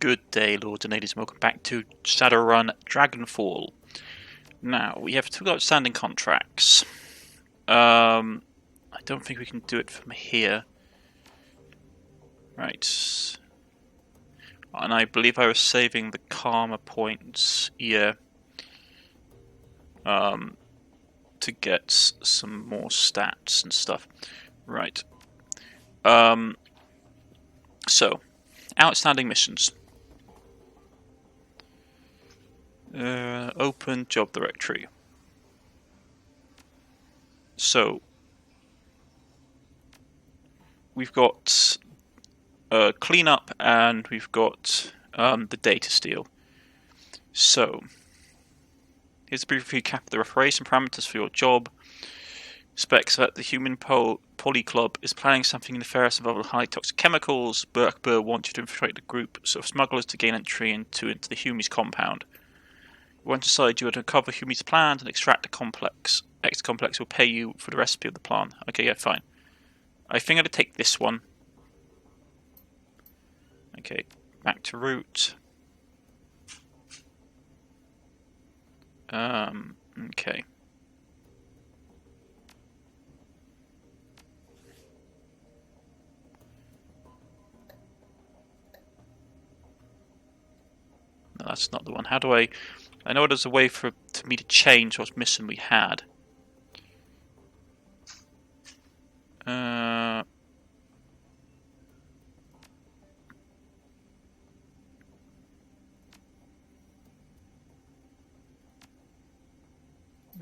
Good day, lords and ladies, and welcome back to Shadowrun Dragonfall. Now, we have two outstanding contracts. I don't think we can do it from here. Right. And I believe I was saving the karma points here to get some more stats and stuff. Right. So, outstanding missions. Open job directory. So we've got cleanup and we've got the data steal. So here's a brief recap of the operation parameters for your job. Specs that the human poly club is planning something nefarious involving highly toxic chemicals. Burr wants you to infiltrate the group of smugglers to gain entry into the Humies compound. Once decided you would uncover Humies' plans and extract the complex. X complex will pay you for the recipe of the plan. Okay, yeah, fine. I think I'm going to take this one. Okay, back to route. Okay. No, that's not the one. How do I know there's a way for me to change what mission we had.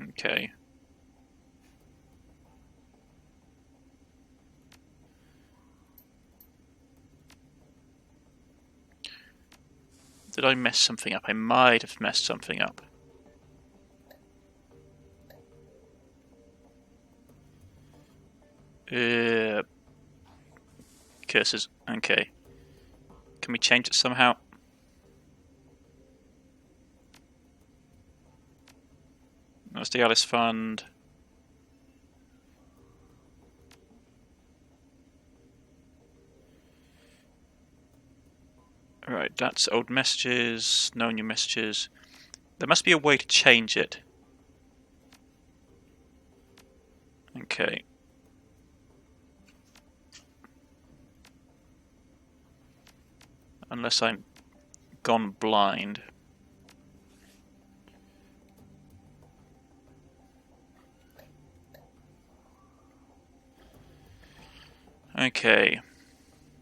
Okay. Did I mess something up? I might have messed something up. Curses. Okay. Can we change it somehow? That's the Alice Fund. Right, that's old messages, no new messages. There must be a way to change it. Okay. Unless I'm gone blind. Okay.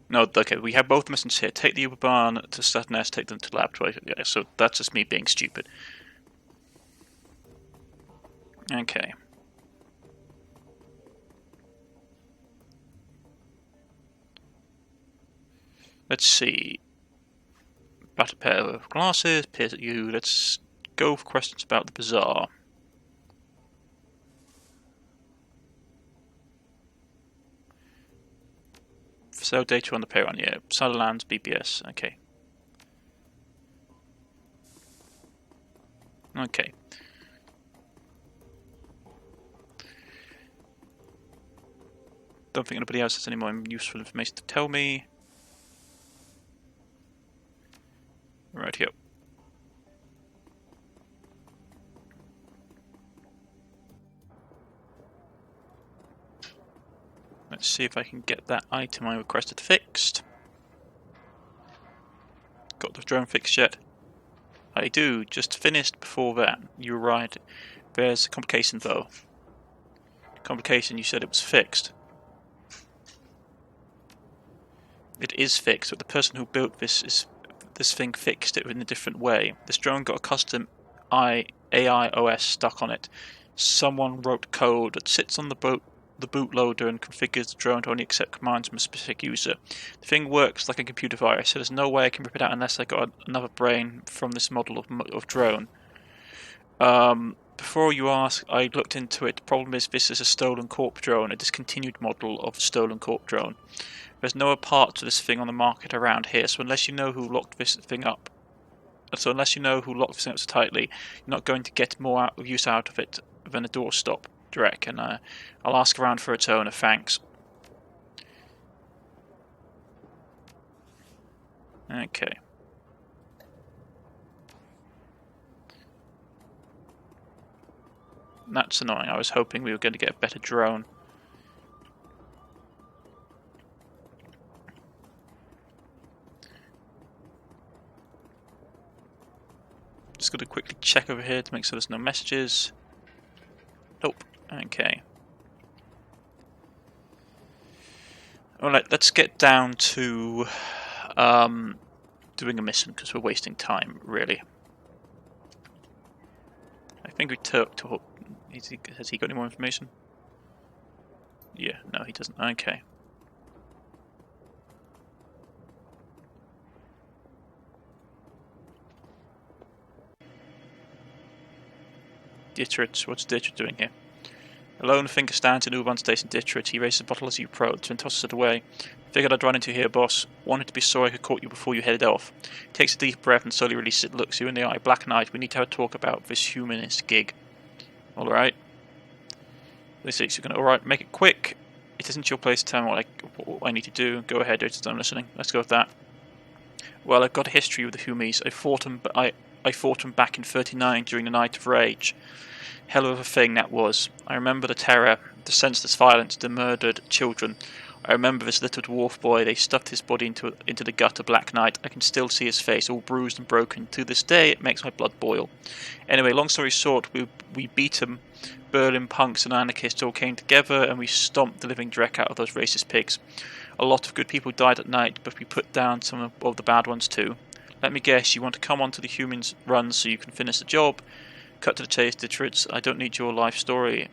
No, okay, we have both missions here. Take the Uber barn to Status, take them to the laboratory. Yeah, so that's just me being stupid. Okay. Let's see. Bat a pair of glasses, peers at you. Let's go for questions about the bazaar. Sell data on the payroll, yeah. Sutherland's BBS, okay. Okay. Don't think anybody else has any more useful information to tell me. Right here. Let's see if I can get that item I requested fixed. Got the drone fixed yet? I do, just finished before that. You were right. There's a complication though. Complication, you said it was fixed. It is fixed, but the person who built this thing fixed it in a different way. This drone got a custom AI OS stuck on it. Someone wrote code that sits on the bootloader and configures the drone to only accept commands from a specific user. The thing works like a computer virus, so there's no way I can rip it out unless I got another brain from this model of drone. Before you ask, I looked into it. The problem is this is a stolen corp drone, a discontinued model of a stolen corp drone. There's no other parts of this thing on the market around here, so unless you know who locked this thing up so tightly, you're not going to get more use out of it than a doorstop. Direct, and I'll ask around for a tone of thanks. Okay. That's annoying. I was hoping we were going to get a better drone. Just got to quickly check over here to make sure there's no messages. Nope. Okay. Alright, let's get down to doing a mission, because we're wasting time, really. I think we took... Has he got any more information? Yeah, no, he doesn't. Okay. Dietrich, what's Dietrich doing here? Alone, finger stands in Uban station Dietrich. He raises a bottle as you approach and tosses it away. Figured I'd run into you here, boss. Wanted to be sure I could caught you before you headed off. Takes a deep breath and slowly releases it, looks you in the eye. Black-eyed, we need to have a talk about this humanist gig. Alright. This is going to, alright, make it quick. It isn't your place to tell me what I need to do. Go ahead, I'm listening. Let's go with that. Well, I've got a history with the Humies. I fought them back in 39 during the Night of Rage. Hell of a thing that was. I remember the terror, the senseless violence, the murdered children. I remember this little dwarf boy. They stuffed his body into the gut of Black Knight. I can still see his face, all bruised and broken. To this day, it makes my blood boil. Anyway, long story short, we beat him. Berlin punks and anarchists all came together, and we stomped the living dreck out of those racist pigs. A lot of good people died at night, but we put down some of the bad ones too. Let me guess, you want to come onto the humans' run so you can finish the job? Cut to the chase, Dietrich. I don't need your life story.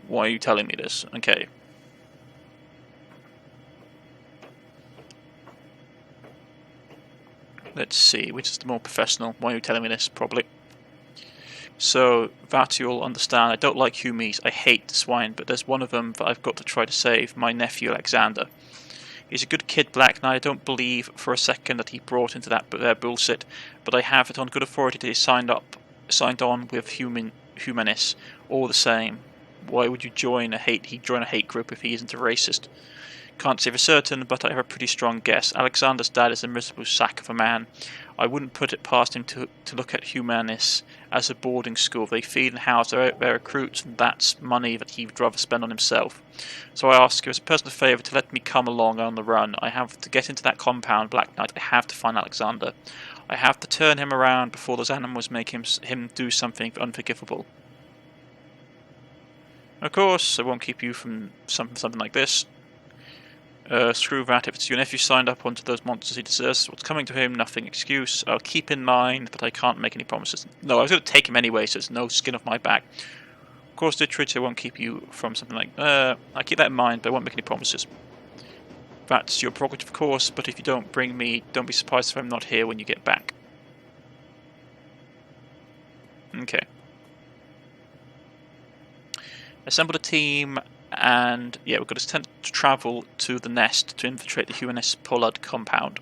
Why are you telling me this? Okay. Let's see, which is the more professional? Why are you telling me this? Probably. So, that you'll understand, I don't like Humies. I hate the swine, but there's one of them that I've got to try to save, my nephew Alexander. He's a good kid, Black, and I don't believe for a second that he brought into their bullshit, but I have it on good authority that he signed on with humanists, all the same. Why would you join a hate group if he isn't a racist? Can't say for certain, but I have a pretty strong guess. Alexander's dad is a miserable sack of a man. I wouldn't put it past him to look at humanists as a boarding school. They feed and house their recruits, and that's money that he would rather spend on himself. So I ask you as a personal favour to let me come along on the run. I have to get into that compound, Black Knight. I have to find Alexander. I have to turn him around before those animals make him do something unforgivable. Of course, I won't keep you from something like this. Screw that, if it's your nephew signed up onto those monsters he deserves, what's coming to him, nothing excuse. I'll keep in mind, but I can't make any promises. No, I was going to take him anyway, so there's no skin off my back. Of course, Dietrich, I won't keep you from something like... I keep that in mind, but I won't make any promises. That's your prerogative, of course, but if you don't bring me, don't be surprised if I'm not here when you get back. Okay. Assemble a team... And yeah, we've got to attempt to travel to the nest to infiltrate the humanist Pollard compound.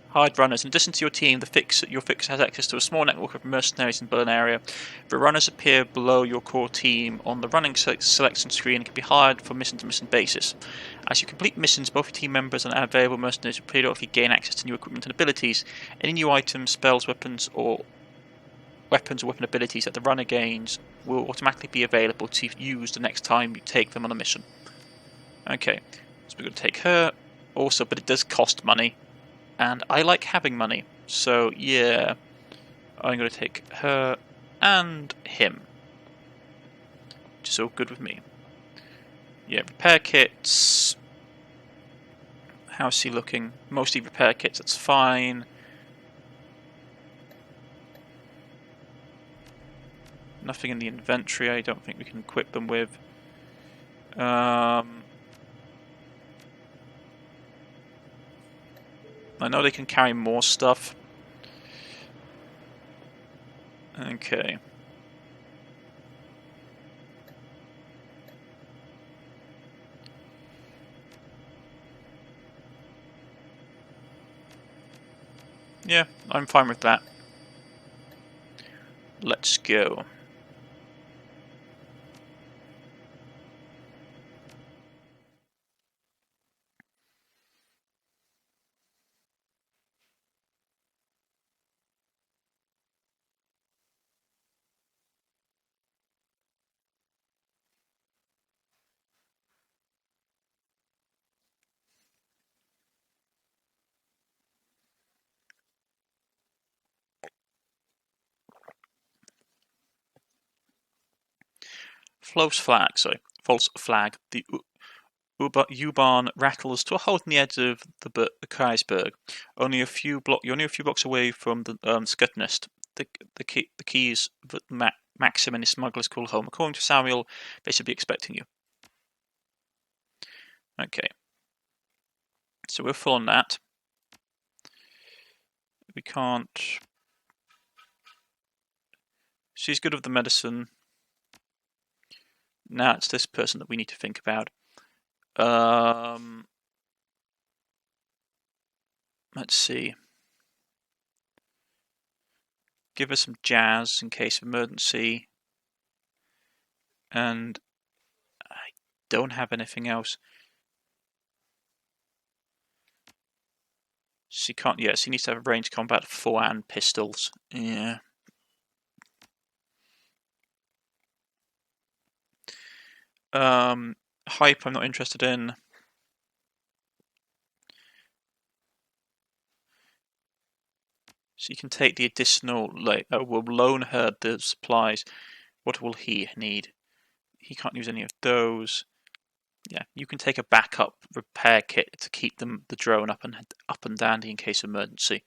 Hired runners. In addition to your team, your fixer has access to a small network of mercenaries in the Berlin area. The runners appear below your core team on the running selection screen and can be hired for mission-to-mission basis. As you complete missions, both your team members and available mercenaries will periodically gain access to new equipment and abilities. Any new items, spells, weapons or weapon abilities that the runner gains will automatically be available to use the next time you take them on a mission. Okay, so we're going to take her. Also, but it does cost money, and I like having money, so yeah, I'm going to take her and him, which is all good with me. Yeah, repair kits. How's he looking? Mostly repair kits, that's fine. Nothing in the inventory I don't think we can equip them with. I know they can carry more stuff. Okay. Yeah, I'm fine with that. Let's go. False flag, sorry. False flag. The U-Bahn rattles to a halt on the edge of the Kreisberg. You're only a few blocks away from the Skutnest. The keys that Maxim and his smugglers call home. According to Samuel, they should be expecting you. Okay. So we're full on that. We can't... She's good with the medicine. Now it's this person that we need to think about. Let's see. Give her some jazz in case of emergency. And I don't have anything else. She can't. Yes, she needs to have a ranged combat, 4 and pistols. Yeah. Hype, I'm not interested in. She can take the additional. We'll loan her the supplies. What will he need? He can't use any of those. Yeah, you can take a backup repair kit to keep the drone up and dandy in case of emergency.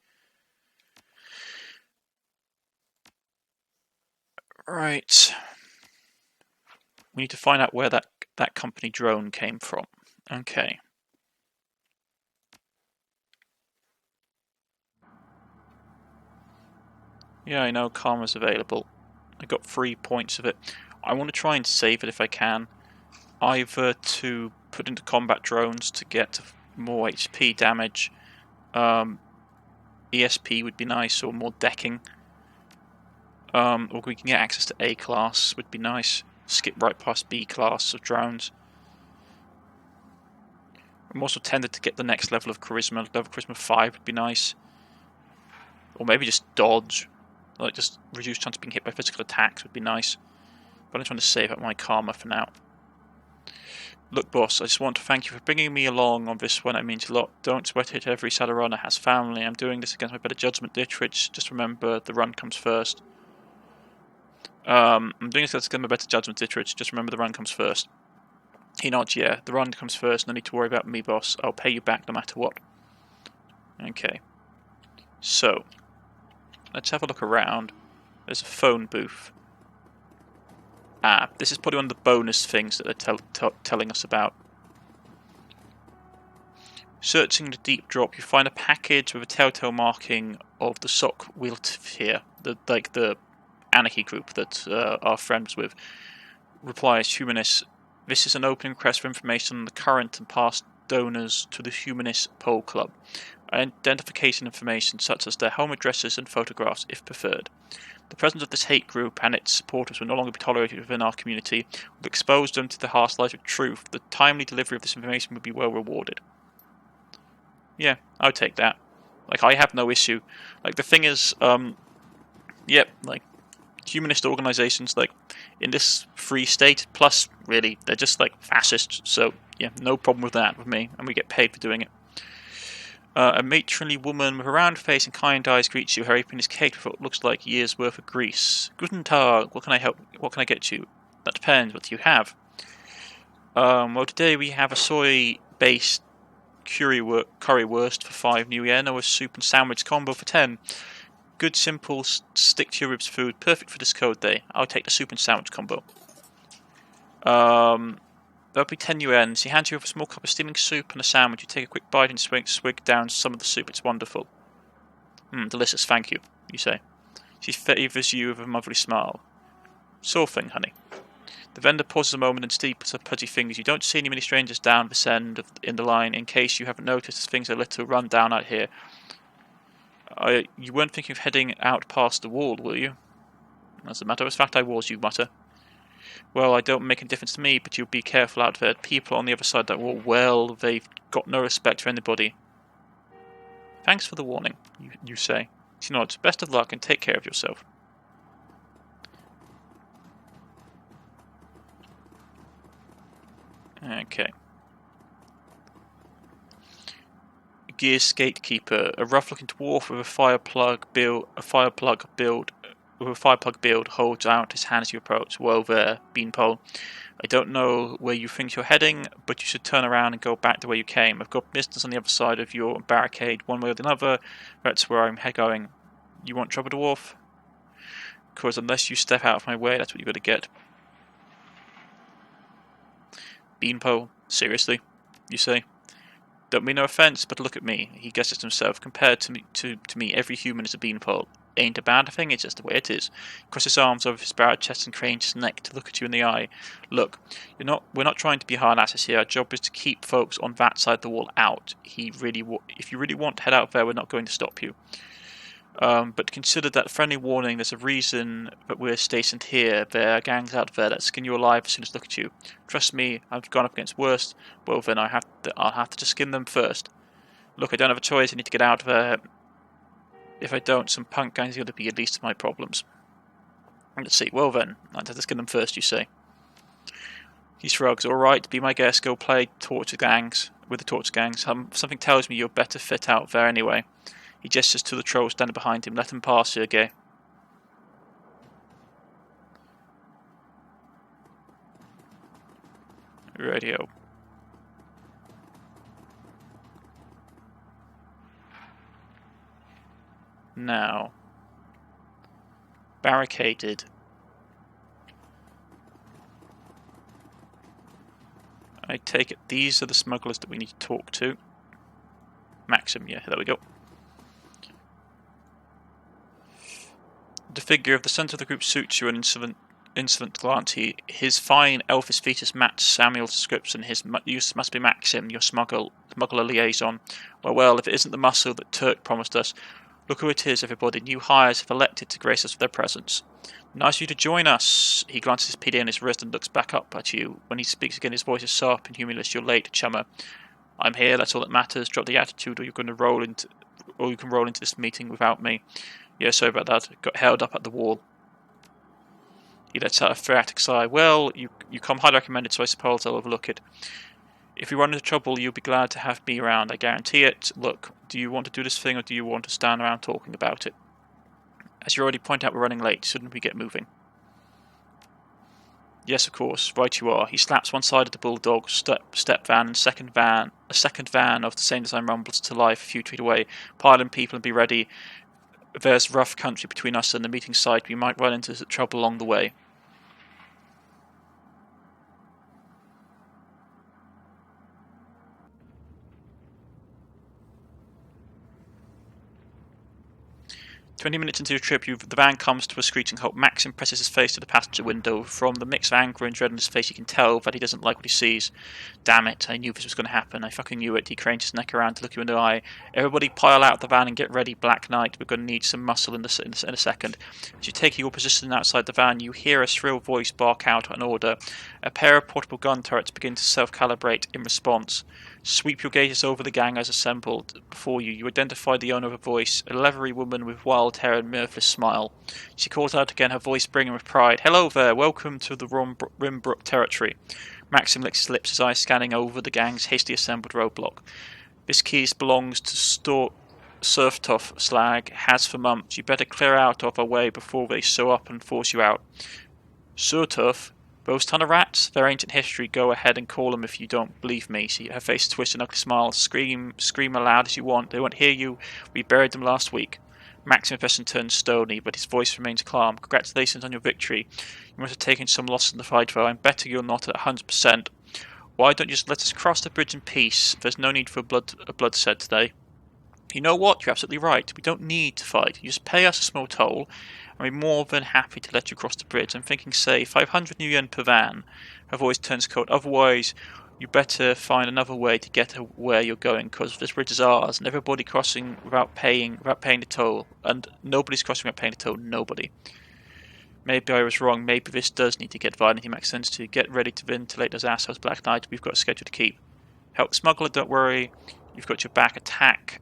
Right. We need to find out where that company drone came from. Okay. Yeah, I know Karma's available. I got 3 points of it. I want to try and save it if I can. Either to put into combat drones to get more HP damage. ESP would be nice, or more decking. Or we can get access to A class, would be nice. Skip right past B class of drones. I'm also tempted to get the next level of charisma. Level charisma 5 would be nice. Or maybe just dodge. Like just reduce chance of being hit by physical attacks would be nice. But I'm trying to save up my karma for now. Look, boss, I just want to thank you for bringing me along on this one. It means a lot. Don't sweat it. Every Shadowrunner has family. I'm doing this against my better judgment, Dittrich. Just remember, the run comes first. I'm doing this against my better judgment, Dittrich. Just remember, the run comes first. He nods, yeah. The run comes first. No need to worry about me, boss. I'll pay you back no matter what. Okay. So, let's have a look around. There's a phone booth. This is probably one of the bonus things that they're telling us about. Searching the deep drop, you find a package with a telltale marking of the Sock Wilt here, the anarchy group that our friend was with. Replies, Humanist. This is an open request for information on the current and past donors to the Humanist Pole Club. Identification information such as their home addresses and photographs, if preferred. The presence of this hate group and its supporters will no longer be tolerated within our community. We've exposed them to the harsh light of truth. The timely delivery of this information would be well rewarded. Yeah, I would take that. Like, I have no issue. Like, the thing is, yep, like, humanist organizations, like, in this free state, plus, really, they're just, like, fascists. So, yeah, no problem with that with me, and we get paid for doing it. A matronly woman with a round face and kind eyes greets you. Her apron is caked with what looks like years' worth of grease. Guten Tag, what can I help? What can I get you? That depends. What do you have? Well, today we have a soy-based currywurst for 5 new yen, or a soup and sandwich combo for 10. Good, simple, stick to your ribs food, perfect for this cold day. I'll take the soup and sandwich combo. That'll be 10 yuan. She hands you over a small cup of steaming soup and a sandwich. You take a quick bite and swig down some of the soup. It's wonderful. Delicious, thank you, you say. She favours you with a motherly smile. Sure thing, honey. The vendor pauses a moment and Steve puts up pudgy fingers. You don't see any many strangers down this end in the line. In case you haven't noticed, things are a little run down out here. You weren't thinking of heading out past the wall, were you? As a matter of fact, I was, you mutter. Well, I don't make a difference to me, but you be careful out there. People on the other side of that wall, well, they've got no respect for anybody. Thanks for the warning, you say. She nods. Best of luck and take care of yourself. Okay. Gears Gatekeeper, a rough-looking dwarf with a fire plug build with a fireplug build holds out his hand as you approach. Whoa there, Beanpole. I don't know where you think you're heading, but you should turn around and go back the way you came. I've got business on the other side of your barricade, one way or the other. That's where I'm going. You want trouble, dwarf? Because unless you step out of my way, that's what you're going to get. Beanpole, seriously, you say? Don't mean no offence, but look at me. He guesses himself. Compared to me, every human is a beanpole. Ain't a bad thing, it's just the way it is. He crosses his arms over his barred chest and cranes his neck to look at you in the eye. Look, we're not trying to be hard asses here. Our job is to keep folks on that side of the wall out. If you really want to head out there, we're not going to stop you. But consider that friendly warning. There's a reason that we're stationed here. There are gangs out there that skin you alive as soon as they look at you. Trust me, I've gone up against worse. Well then, I'll have to just skin them first. Look, I don't have a choice. I need to get out of there. If I don't, some punk gangs are going to be at least of my problems. Let's see. Well then, I'd have to skin them first, you say. He shrugs. All right, be my guest. Go play torture gangs with the torture gangs. Something tells me you're better fit out there anyway. He gestures to the troll standing behind him. Let him pass, Sergei. Radio. Now. Barricaded. I take it these are the smugglers that we need to talk to. Maxim, yeah, there we go. The figure of the centre of the group suits you an insolent glance. His fine elfish features match Samuel's description. His use must be Maxim, your smuggler liaison. Well, if it isn't the muscle that Turk promised us, look who it is, everybody. New hires have elected to grace us with their presence. Nice of you to join us. He glances his PD on his wrist and looks back up at you. When he speaks again, his voice is sharp and humorless. You're late, chummer. I'm here, that's all that matters. Drop the attitude or you can roll into this meeting without me. Yeah, sorry about that. Got held up at the wall. He lets out a phreatic sigh. Well, you come highly recommended, so I suppose I'll overlook it. If you run into trouble, you'll be glad to have me around, I guarantee it. Look, do you want to do this thing, or do you want to stand around talking about it? As you already pointed out, we're running late. Shouldn't we get moving? Yes, of course. Right you are. He slaps one side of the bulldog step van and a second van of the same design rumbles to life a few feet away. Pile in people and be ready. There's rough country between us and the meeting site. We might run into trouble along the way. 20 minutes into your trip, the van comes to a screeching halt. Maxim presses his face to the passenger window. From the mix of anger and dread on his face, you can tell that he doesn't like what he sees. Damn it, I knew this was going to happen. I fucking knew it. He cranes his neck around to look you in the eye. Everybody pile out of the van and get ready, Black Knight. We're going to need some muscle in a second. As you take your position outside the van, you hear a shrill voice bark out an order. A pair of portable gun turrets begin to self-calibrate in response. Sweep your gazes over the gang as assembled before you. You identify the owner of a voice, a leathery woman with wild hair and mirthless smile. She calls out again, her voice brimming with pride. Hello there, welcome to the Rimbrook territory. Maxim licks his lips, his eyes scanning over the gang's hastily assembled roadblock. This keys belongs to Surftoff Slag, has for months. You better clear out of our way before they show up and force you out. Surtoff? Those ton of rats? Their ancient history. Go ahead and call them if you don't believe me. See, her face twists an ugly smile. Scream aloud as you want. They won't hear you. We buried them last week. Maxim Fesson turns stony, but his voice remains calm. Congratulations on your victory. You must have taken some loss in the fight, though. I'm betting you're not at 100%. Why don't you just let us cross the bridge in peace? There's no need for a bloodshed today. You know what? You're absolutely right. We don't need to fight. You just pay us a small toll, and we're more than happy to let you cross the bridge. I'm thinking, say, 500 new yen per van. Her voice turns cold. Otherwise, you better find another way to get where you're going, because this bridge is ours, and everybody crossing without paying the toll. And nobody's crossing without paying the toll. Nobody. Maybe I was wrong. Maybe this does need to get violent. It makes sense to get ready to ventilate those assholes, Black Knight. We've got a schedule to keep. Help smuggler, don't worry. You've got your back. Attack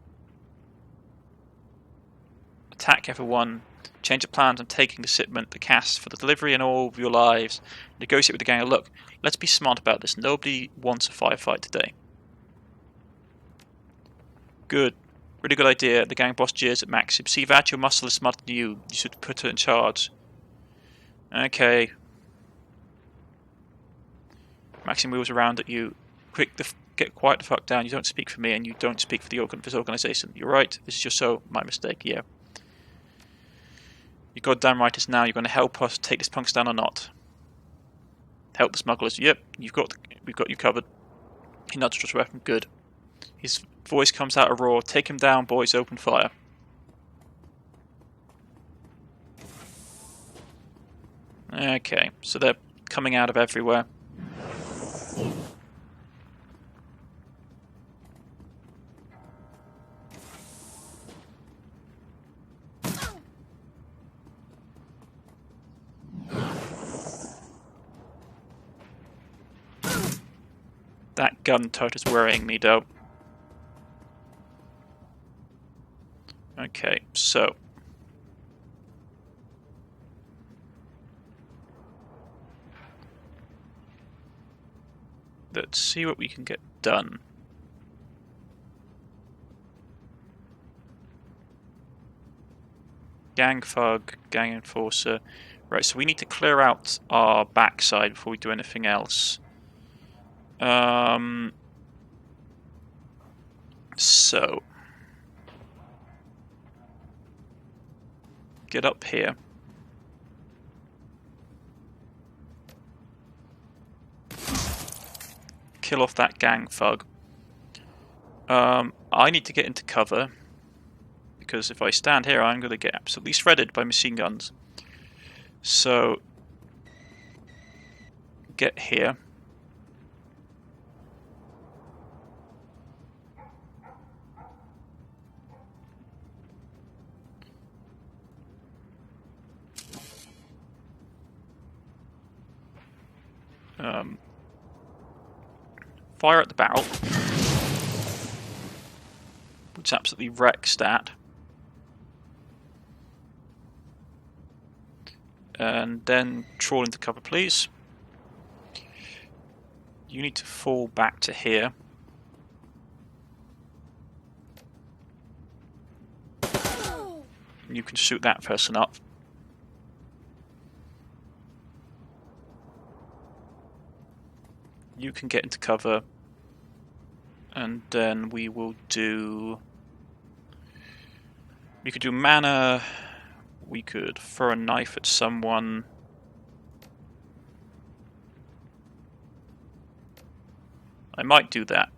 everyone. Change of plans on taking the shipment, the cash for the delivery, and all of your lives. Negotiate with the gang. Look, let's be smart about this. Nobody wants a firefight today. Good. Really good idea. The gang boss jeers at Maxim. See that? Your muscle is smarter than you. You should put her in charge. Okay. Maxim wheels around at you. Get quiet the fuck down. You don't speak for me, and you don't speak for this organisation. You're right. This is your soul. My mistake. Yeah. You goddamn right. It's now. You're going to help us take this punks down or not? Help the smugglers. Yep. We've got you covered. He nudged his weapon. Good. His voice comes out a roar. Take him down, boys. Open fire. Okay. So they're coming out of everywhere. That gun turret is worrying me, though. Okay, so... let's see what we can get done. Gang thug, gang enforcer. Right, so we need to clear out our backside before we do anything else. So get up here. Kill off that gang thug. I need to get into cover because if I stand here I'm going to get absolutely shredded by machine guns. So get here. Fire at the barrel, which absolutely wrecks that. And then trawl into cover, please. You need to fall back to here. You can shoot that person up. You can get into cover, and then we will do... we could do mana, we could throw a knife at someone. I might do that.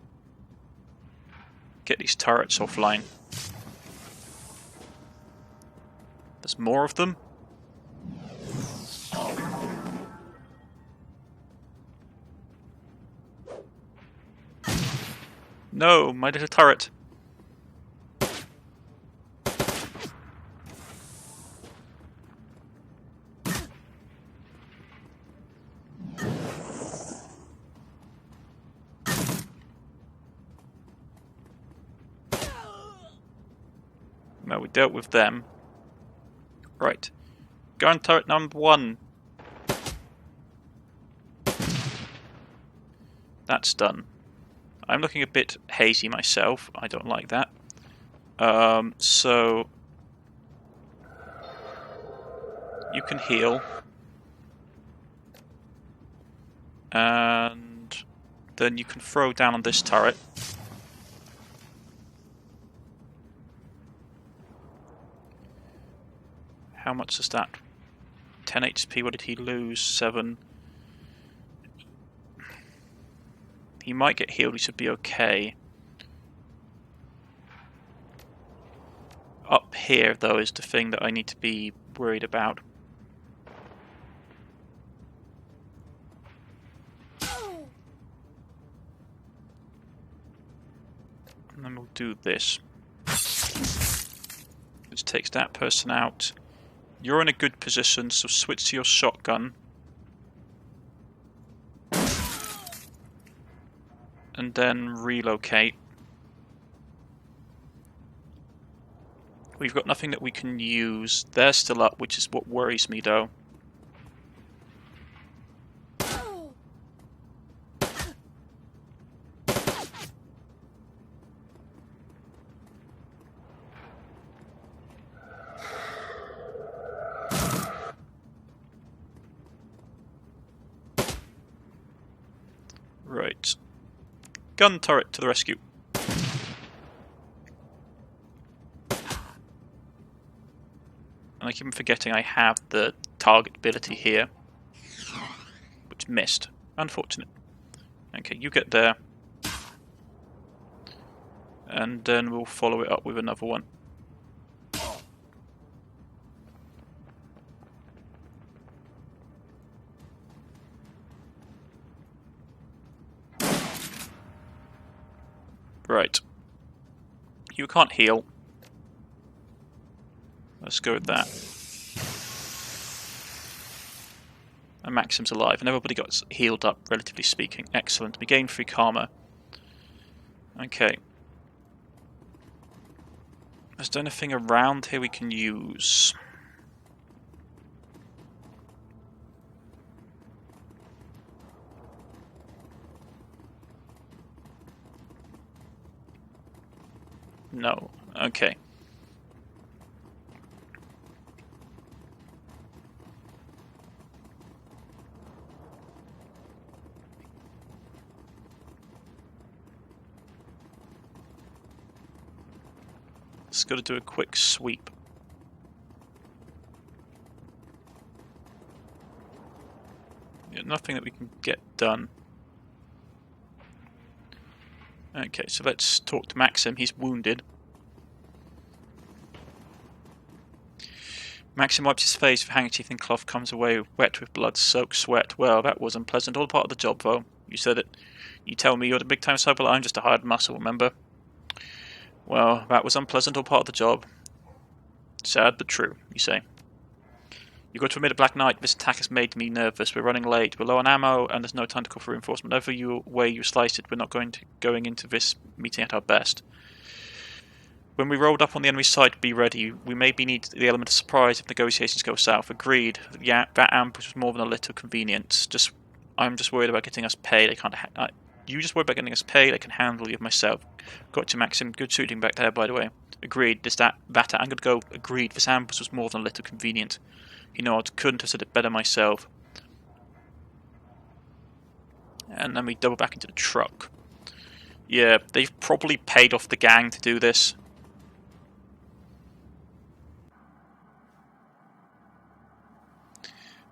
Get these turrets offline. There's more of them. No, my little turret. No, we dealt with them. Right. Gun turret number 1. That's done. I'm looking a bit hazy myself. I don't like that. So you can heal, and then you can throw down on this turret. How much is that? 10 HP. What did he lose? 7. He might get healed, he should be okay. Up here, though, is the thing that I need to be worried about. And then we'll do this. Which takes that person out. You're in a good position, so switch to your shotgun. And then relocate. We've got nothing that we can use. They're still up, which is what worries me, though. Gun turret to the rescue. And I keep forgetting I have the target ability here, which missed. Unfortunate. Okay, you get there. And then we'll follow it up with another one. Right. You can't heal. Let's go with that. And Maxim's alive, and everybody got healed up, relatively speaking. Excellent. We gained 3 karma. Okay. Is there anything around here we can use? No. Okay. Just got to do a quick sweep. Yeah, nothing that we can get done. Okay, so let's talk to Maxim. He's wounded. Maxim wipes his face with handkerchief and cloth, comes away wet with blood-soaked sweat. Well, that was unpleasant. All part of the job, though. You said it. You tell me you're the big-time cyber, I'm just a hired muscle, remember? Well, that was unpleasant. All part of the job. Sad but true, you say. You've got to admit, a Black Knight, this attack has made me nervous. We're running late, we're low on ammo, and there's no time to call for reinforcement. Whatever way you slice it, we're not going into this meeting at our best. When we rolled up on the enemy side, be ready. We maybe need the element of surprise if negotiations go south. Agreed. Yeah, that ambush was more than a little convenient. I'm just worried about getting us paid. You just worry about getting us paid. I can handle you myself. Got you, Maxim. Good shooting back there, by the way. Agreed. I'm going to go. Agreed. This ambush was more than a little convenient. You know, I couldn't have said it better myself. And then we double back into the truck. Yeah, they've probably paid off the gang to do this.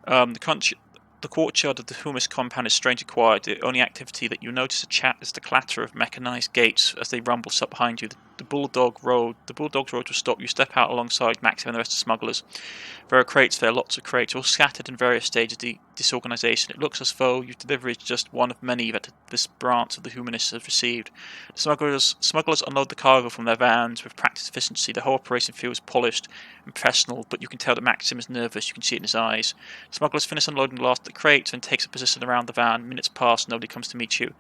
The courtyard of the Humus compound is strangely quiet. The only activity that you notice is the clatter of mechanized gates as they rumble up behind you. The Bulldog's road will stop. You step out alongside Maxim and the rest of the smugglers. There are crates there, lots of crates, all scattered in various stages of disorganization. It looks as though your delivery is just one of many that this branch of the humanists has received. The smugglers unload the cargo from their vans with practiced efficiency. The whole operation feels polished and professional, but you can tell that Maxim is nervous. You can see it in his eyes. The smugglers finish unloading the last of the crates and takes a position around the van. Minutes pass, nobody comes to meet you.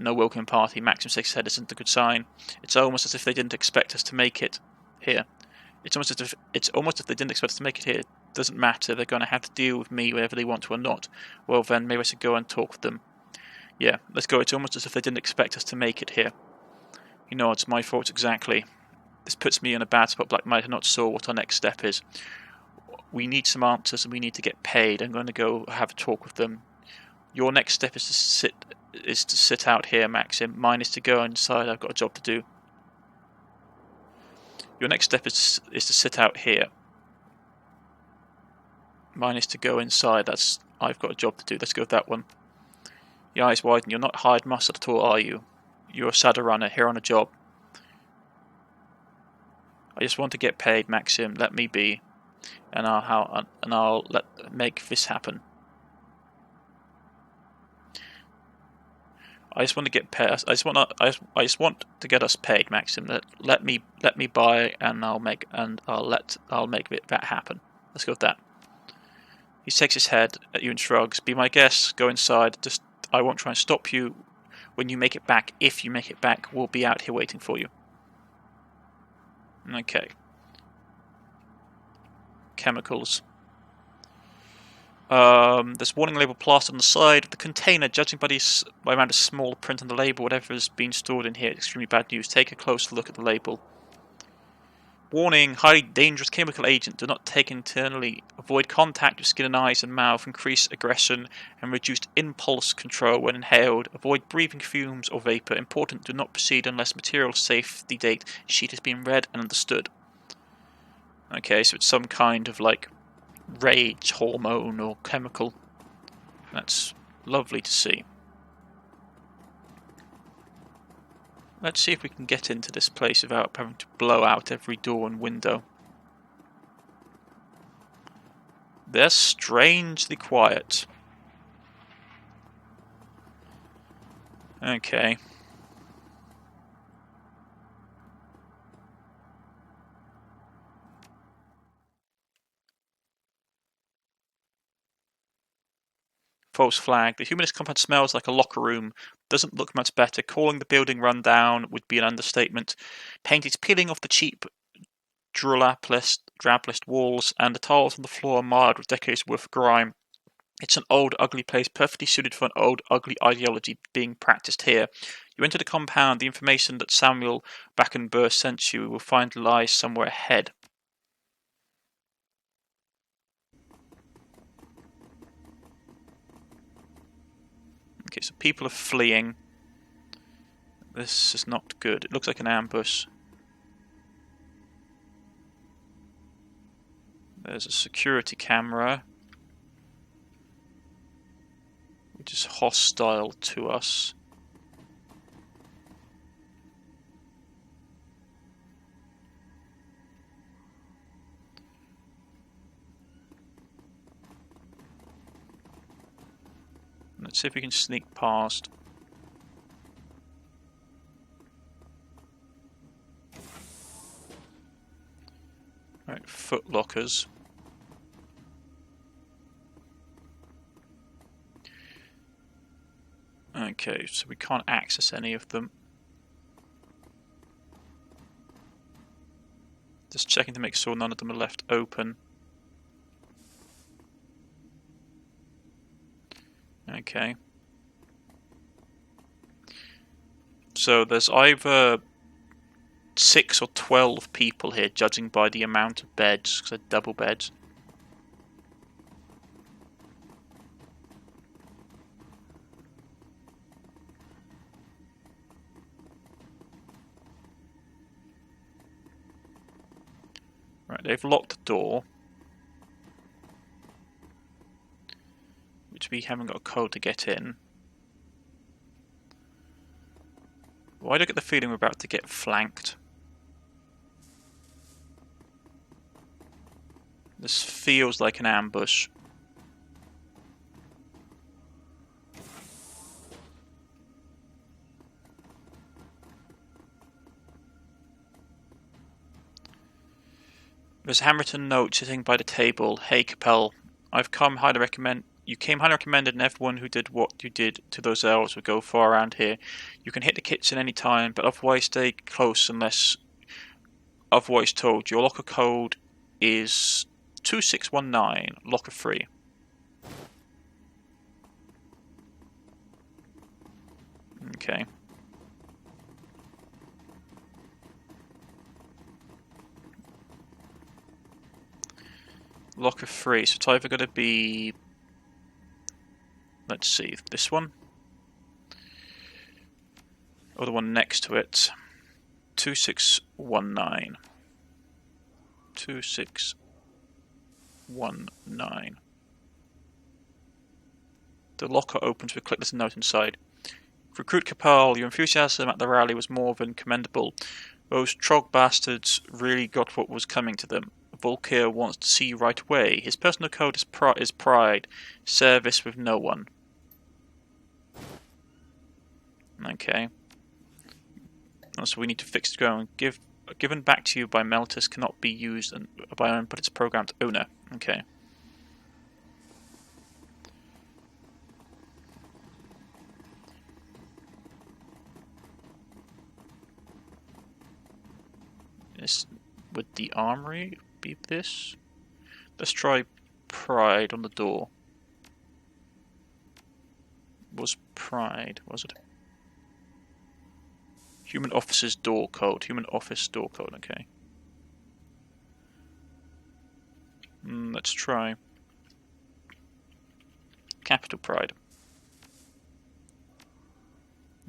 No welcome party. Maxim shakes his head. Isn't a good sign. It's almost as if they didn't expect us to make it here. It's almost as if they didn't expect us to make it here. It doesn't matter. They're going to have to deal with me whether they want to or not. Well then, maybe I should go and talk with them. Yeah, let's go. It's almost as if they didn't expect us to make it here. You know, it's my fault exactly. This puts me in a bad spot. Black Knight have not saw what our next step is. We need some answers and we need to get paid. I'm going to go have a talk with them. Your next step is to sit out here, Maxim. Mine is to go inside. I've got a job to do. Your next step is to sit out here. Mine is to go inside. I've got a job to do. Let's go with that one. Your eyes widen. You're not hired muscle at all, are you? You're a Shadowrunner here on a job. I just want to get paid, Maxim. Let me be, and I'll make this happen. I just want to get paid. I just want to get us paid, Maxim. Let me buy, and I'll make that happen. Let's go with that. He shakes his head at you and shrugs. Be my guest. Go inside. I won't try and stop you. When you make it back, if you make it back, we'll be out here waiting for you. Okay. Chemicals. There's warning label plastered on the side of the container. Judging by the amount of small print on the label, whatever has been stored in here, it's extremely bad news. Take a closer look at the label. Warning, highly dangerous chemical agent. Do not take internally. Avoid contact with skin and eyes and mouth. Increase aggression and reduced impulse control when inhaled. Avoid breathing fumes or vapor. Important, do not proceed unless material safety date sheet has been read and understood. Okay, so it's some kind of like rage hormone or chemical. That's lovely to see. Let's see if we can get into this place without having to blow out every door and window. They're strangely quiet. Okay. False flag. The humanist compound smells like a locker room. Doesn't look much better. Calling the building run down would be an understatement. Paint is peeling off the cheap drablist walls, and the tiles on the floor are marred with decades worth of grime. It's an old, ugly place, perfectly suited for an old, ugly ideology being practiced here. You enter the compound. The information that Samuel Backenburst sent you will find lies somewhere ahead. Okay, so people are fleeing. This is not good. It looks like an ambush. There's a security camera, which is hostile to us. Let's see if we can sneak past. Right, foot lockers. Okay, so we can't access any of them. Just checking to make sure none of them are left open. Okay. So there's either 6 or 12 people here, judging by the amount of beds, because they're double beds. Right, they've locked the door, which we haven't got a code to get in. Why do I get the feeling we're about to get flanked? This feels like an ambush. There's a handwritten note sitting by the table. Hey Capel, I've come highly recommend. You came highly recommended, and everyone who did what you did to those elves would go far around here. You can hit the kitchen any time, but otherwise stay close unless otherwise told. Your locker code is 2619, locker free. Okay. Locker free, so it's either going to be, let's see, this one, or the one next to it. 2619. 2619. The locker opens with click this note inside. Recruit Capel, your enthusiasm at the rally was more than commendable. Those trog bastards really got what was coming to them. Volkir wants to see you right away. His personal code is pride. Service with no one. Okay. So we need to fix the ground. Given back to you by Meltus cannot be used by but it's programmed owner. Okay. Would the armory be this? Let's try pride on the door. Was pride, was it? Human officer's door code. Human office door code, okay. Let's try. Capital Pride.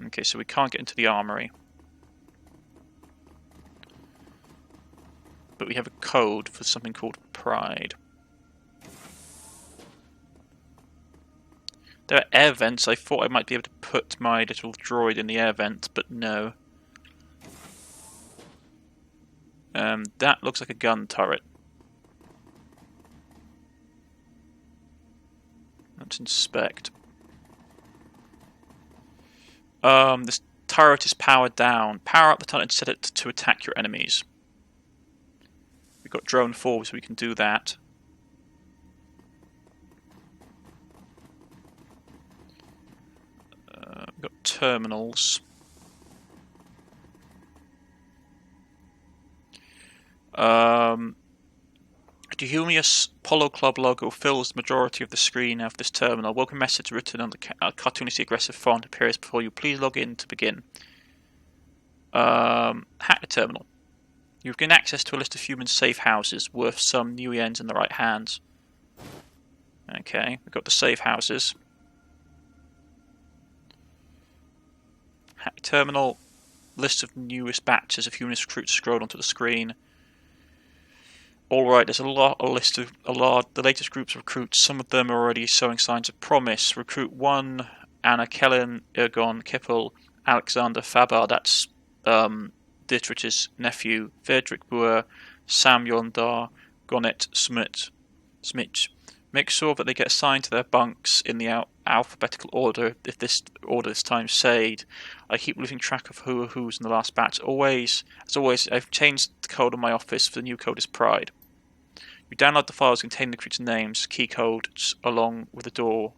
Okay, so we can't get into the armory. But we have a code for something called Pride. There are air vents. I thought I might be able to put my little droid in the air vent, but no. That looks like a gun turret. Let's inspect. This turret is powered down. Power up the turret and set it to attack your enemies. We've got Dragonfall, so we can do that. We've got terminals. The Humius Polo Club logo fills the majority of the screen of this terminal. Welcome message written on the cartoonishly aggressive font appears before you. Please log in to begin. Hack the terminal. You've gained access to a list of human safe houses worth some new yens in the right hands. Okay, we've got the safe houses. Hack the terminal. List of newest batches of humanist recruits scrolled onto the screen. Alright, there's a list of the latest groups of recruits. Some of them are already showing signs of promise. Recruit 1, Anna Kellen, Ergon Kippel, Alexander Faber, that's Dietrich's nephew, Frederick Boer, Sam Yondar, Gonet Smith. Make sure that they get assigned to their bunks in the alphabetical order, if this order this time saved. I keep losing track of who's in the last batch. As always, I've changed the code on my office. The new code is Pride. You download the files containing the recruits' names, key codes, along with the door.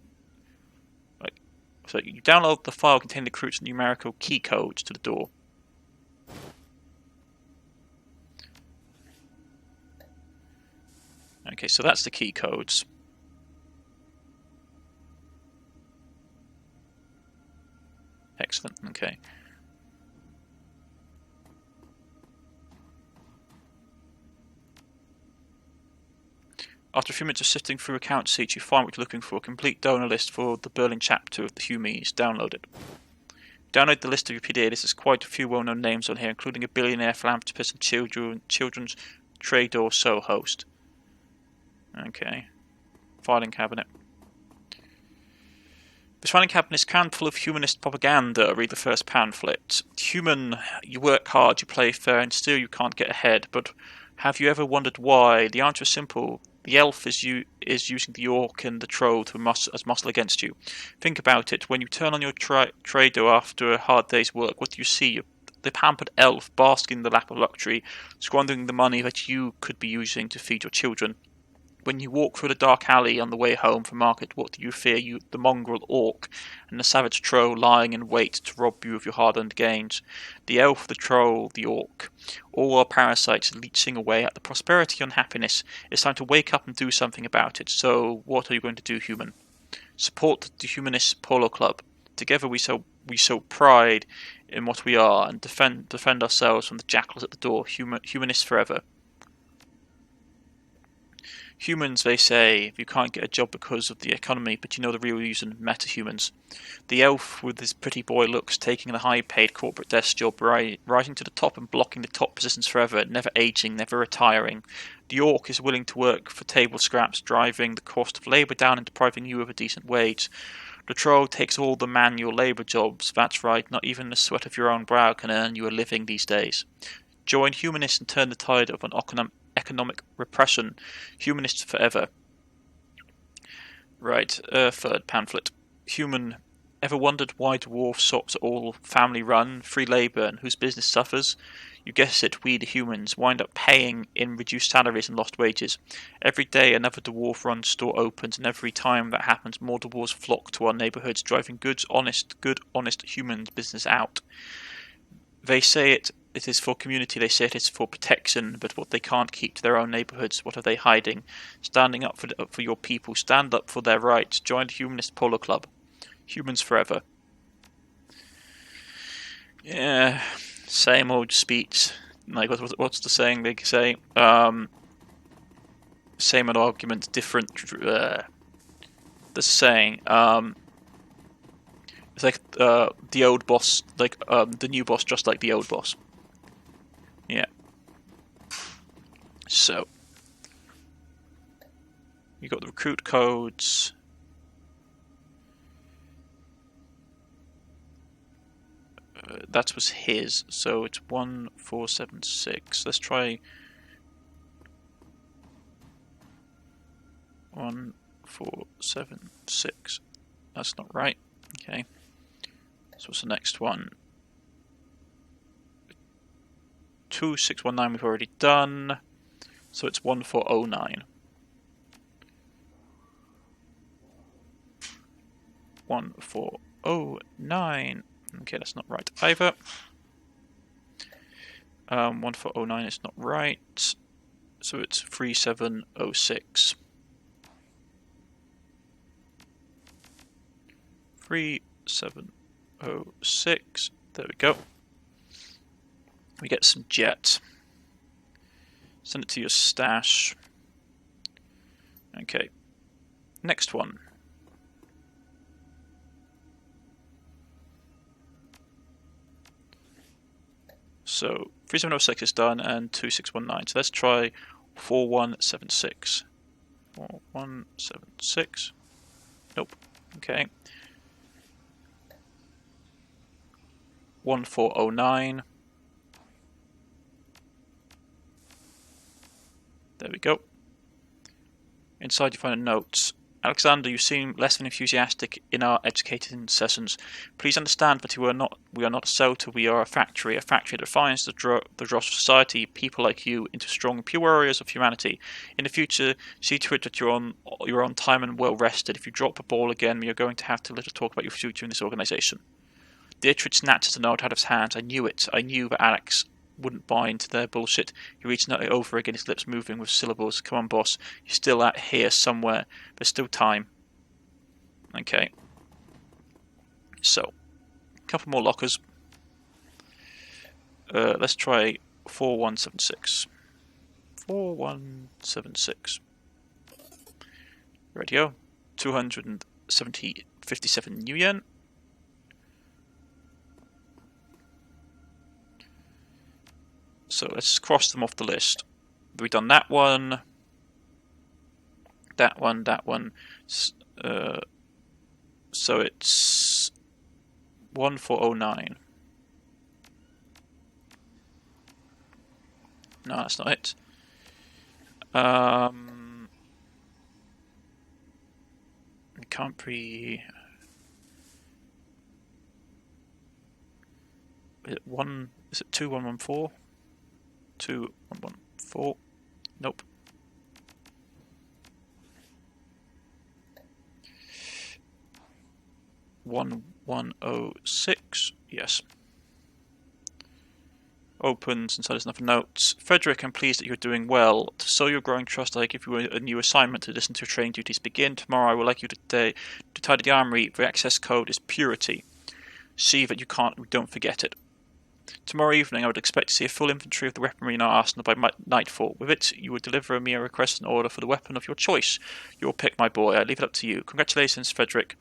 So you download the file containing the recruits' numerical key codes to the door. Okay, so that's the key codes. Excellent, okay. After a few minutes of sifting through account sheets, you find what you're looking for. A complete donor list for the Berlin chapter of the Humies. Download it. Download the list of your PDA. There's quite a few well-known names on here, including a billionaire philanthropist and children's trade or show host. Okay. Filing cabinet. This filing cabinet is crammed full of humanist propaganda. Read the first pamphlet. Human, you work hard, you play fair, and still you can't get ahead. But have you ever wondered why? The answer is simple. The elf is using the orc and the troll as muscle against you. Think about it. When you turn on your trader after a hard day's work, what do you see? The pampered elf basking in the lap of luxury, squandering the money that you could be using to feed your children. When you walk through the dark alley on the way home from market, what do you fear? The mongrel orc and the savage troll lying in wait to rob you of your hard-earned gains. The elf, the troll, the orc. All are parasites leeching away at the prosperity and happiness. It's time to wake up and do something about it. So, what are you going to do, human? Support the Humanist Polo Club. Together we show pride in what we are and defend ourselves from the jackals at the door. Humanists forever. Humans, they say, you can't get a job because of the economy, but you know the real reason, meta-humans. The elf with his pretty boy looks, taking the high-paid corporate desk job, rising to the top and blocking the top positions forever, never aging, never retiring. The orc is willing to work for table scraps, driving the cost of labour down and depriving you of a decent wage. The troll takes all the manual labour jobs. That's right, not even the sweat of your own brow can earn you a living these days. Join humanists and turn the tide of an economic repression. Humanists forever. Right, third pamphlet. Human. Ever wondered why dwarf shops are all family run, free labour, and whose business suffers? You guess it, we the humans wind up paying in reduced salaries and lost wages. Every day another dwarf run store opens, and every time that happens more dwarves flock to our neighbourhoods, driving good honest humans business out. They say it is for community, they say it is for protection, but what they can't keep to their own neighbourhoods, what are they hiding? Standing up for your people, stand up for their rights, join the Humanist Polo Club. Humans forever. Yeah, same old speech. Like, what's the saying they say? Same old argument, different. The saying. It's like the old boss, like the new boss, just like the old boss. Yeah. So you got the recruit codes. That was his, so it's 1476. Let's try 1476. That's not right. Okay. So what's the next one? 2619 we've already done. So it's 1409. 1409. Okay, that's not right either. 1409 is not right. So it's 3706. 3706. There we go. We get some jet. Send it to your stash. Okay. Next one. So 3706 is done and 2619. So let's try 4176. 4176. Nope. Okay. 1409. There we go. Inside you find a note. Alexander, you seem less than enthusiastic in our educating sessions. Please understand that we are not a shelter, we are a factory that refines the dross of society, people like you, into strong, pure warriors of humanity. In the future, see to it that you're on time and well rested. If you drop the ball again, you're going to have to let us talk about your future in this organization. Dietrich snatched the note out of his hands. I knew it. I knew that Alex wouldn't buy into their bullshit. He reached it over again, his lips moving with syllables. Come on, boss. You're still out here somewhere. There's still time. Okay. So, a couple more lockers. Let's try 4176. 4176. Radio. 257 new yen. So let's cross them off the list. We've done that one. That one. That one. So it's 1409. No, that's not it. It can't be. Is it 2114? 2114. Nope. $1106. Yes. Opens, inside there's another note. Frederick, I'm pleased that you're doing well. To sow your growing trust, I give you a new assignment to listen to your training duties begin. Tomorrow I would like you to tidy the armory. The access code is purity. See that you don't forget it. Tomorrow evening I would expect to see a full inventory of the weaponry in our arsenal by nightfall. With it, you would deliver me a request and order for the weapon of your choice. Your pick, my boy. I leave it up to you. Congratulations, Frederick.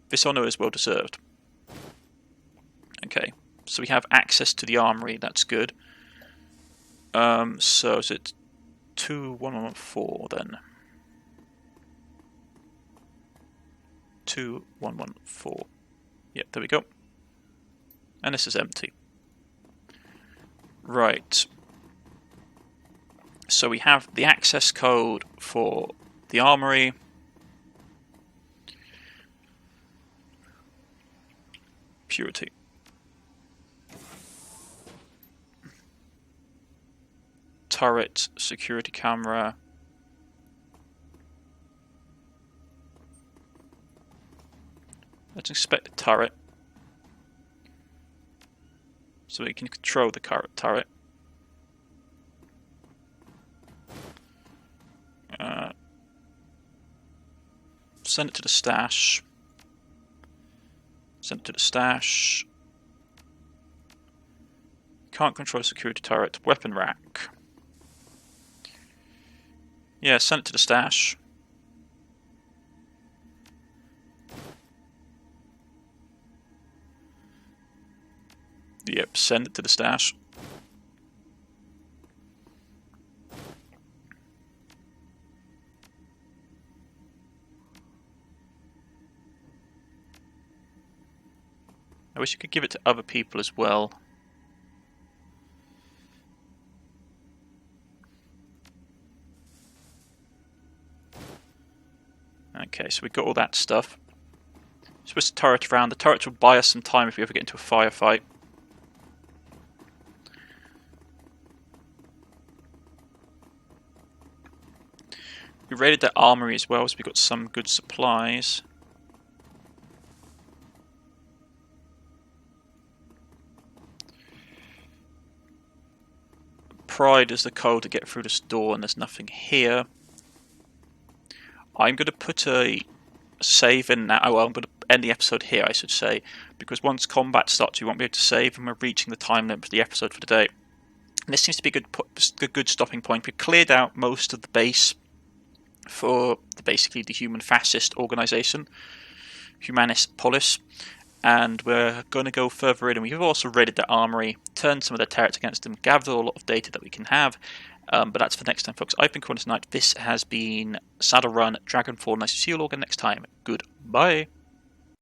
This honour is well deserved. Okay, so we have access to the armory. That's good. So is it 2114 then? 2114. Yep, there we go. And this is empty. Right. So we have the access code for the armory. Purity. Turret, security camera. Let's inspect the turret. So we can control the turret. Send it to the stash. Send it to the stash. Can't control security turret. Weapon rack. Yeah, send it to the stash. Yep, send it to the stash. I wish you could give it to other people as well. Okay, so we got all that stuff. Switch the turret around. The turret will buy us some time if we ever get into a firefight. We raided their armory as well, so we got some good supplies. Pride is the code to get through this door, and there's nothing here. I'm going to put a save in now. Well, I'm going to end the episode here, I should say, because once combat starts, you won't be able to save, and we're reaching the time limit for the episode for today. And this seems to be a good stopping point. We've cleared out most of the base for basically the human fascist organisation, Humanis Polis, and we're going to go further in, and we've also raided their armory, turned some of their turrets against them, gathered a lot of data that we can have, but that's for next time, folks. I've been Cornish-knight. This has been Shadowrun Dragonfall. Nice to see you all again next time. Goodbye.